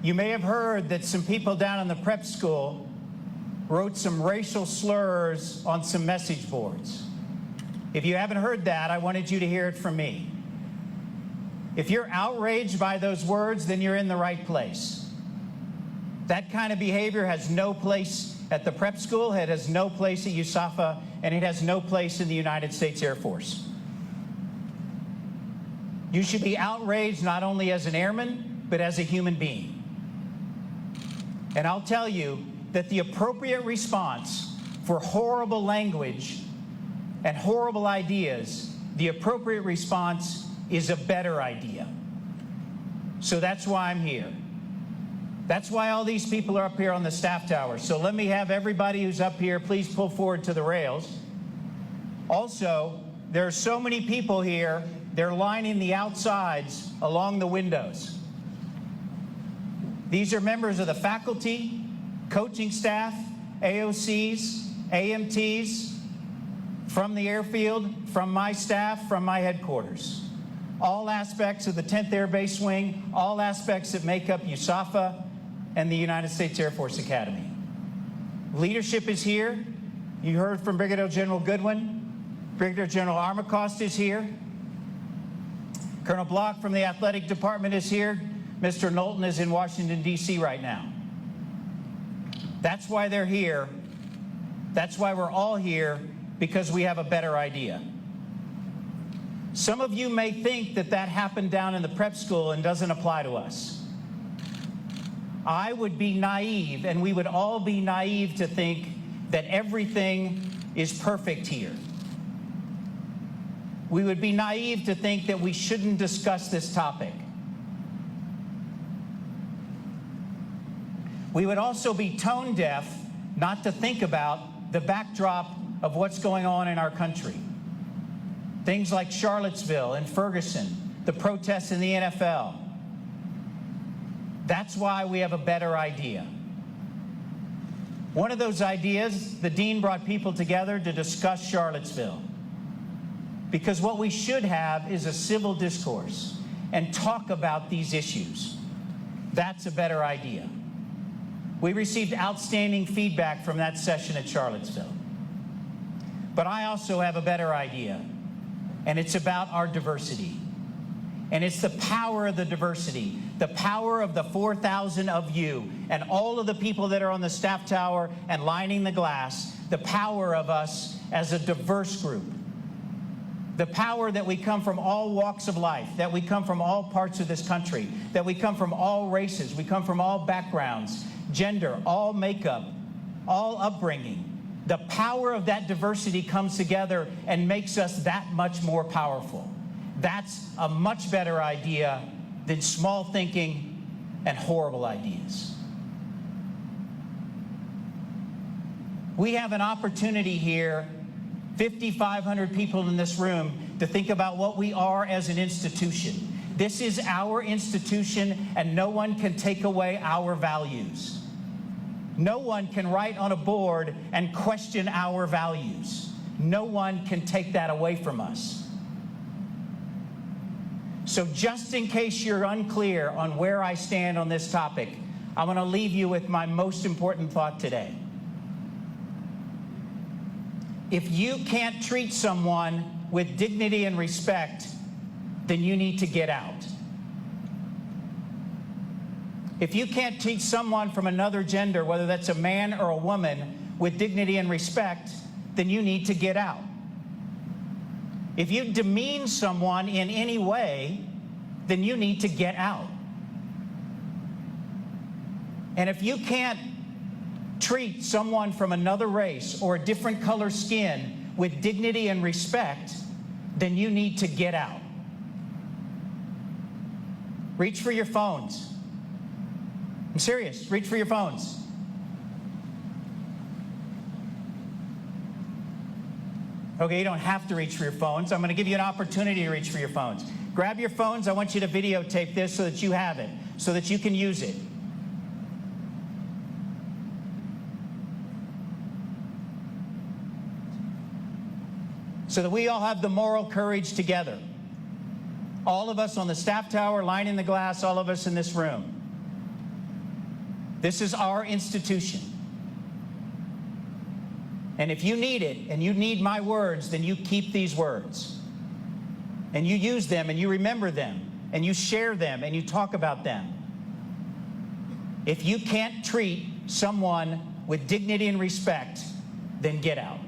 You may have heard that some people down in the prep school wrote some racial slurs on some message boards. If you haven't heard that, I wanted you to hear it from me. If you're outraged by those words, then you're in the right place. That kind of behavior has no place at the prep school, it has no place at USAFA, and it has no place in the United States Air Force. You should be outraged not only as an airman, but as a human being. And I'll tell you that the appropriate response for horrible language and horrible ideas, the appropriate response is a better idea. So that's why I'm here. That's why all these people are up here on the staff tower. So let me have everybody who's up here, please pull forward to the rails. Also, there are so many people here, they're lining the outsides along the windows. These are members of the faculty, coaching staff, AOCs, AMTs, from the airfield, from my staff, from my headquarters. All aspects of the 10th Air Base Wing, all aspects that make up USAFA and the United States Air Force Academy. Leadership is here. You heard from Brigadier General Goodwin. Brigadier General Armacost is here. Colonel Block from the athletic department is here. Mr. Knowlton is in Washington, D.C. right now. That's why they're here. That's why we're all here, because we have a better idea. Some of you may think that that happened down in the prep school and doesn't apply to us. I would be naive, and we would all be naive to think that everything is perfect here. We would be naive to think that we shouldn't discuss this topic. We would also be tone deaf not to think about the backdrop of what's going on in our country. Things like Charlottesville and Ferguson, the protests in the NFL. That's why we have a better idea. One of those ideas, the dean brought people together to discuss Charlottesville. Because what we should have is a civil discourse and talk about these issues. That's a better idea. We received outstanding feedback from that session at Charlottesville. But I also have a better idea, and it's about our diversity. And it's the power of the diversity, the power of the 4,000 of you and all of the people that are on the staff tower and lining the glass, the power of us as a diverse group. The power that we come from all walks of life, that we come from all parts of this country, that we come from all races, we come from all backgrounds, gender, all makeup, all upbringing. The power of that diversity comes together and makes us that much more powerful. That's a much better idea than small thinking and horrible ideas. We have an opportunity here, 5,500 people in this room, to think about what we are as an institution. This is our institution, and no one can take away our values. No one can write on a board and question our values. No one can take that away from us. So just in case you're unclear on where I stand on this topic, I'm going to leave you with my most important thought today. If you can't treat someone with dignity and respect, then you need to get out. If you can't treat someone from another gender, whether that's a man or a woman, with dignity and respect, then you need to get out. If you demean someone in any way, then you need to get out. And if you can't treat someone from another race or a different color skin with dignity and respect, then you need to get out. Reach for your phones. I'm serious. Reach for your phones. Okay, you don't have to reach for your phones. I'm going to give you an opportunity to reach for your phones. Grab your phones. I want you to videotape this so that you have it, so that you can use it. So that we all have the moral courage together. All of us on the staff tower, lining the glass, all of us in this room. This is our institution. And if you need it, and you need my words, then you keep these words. And you use them, and you remember them, and you share them, and you talk about them. If you can't treat someone with dignity and respect, then get out.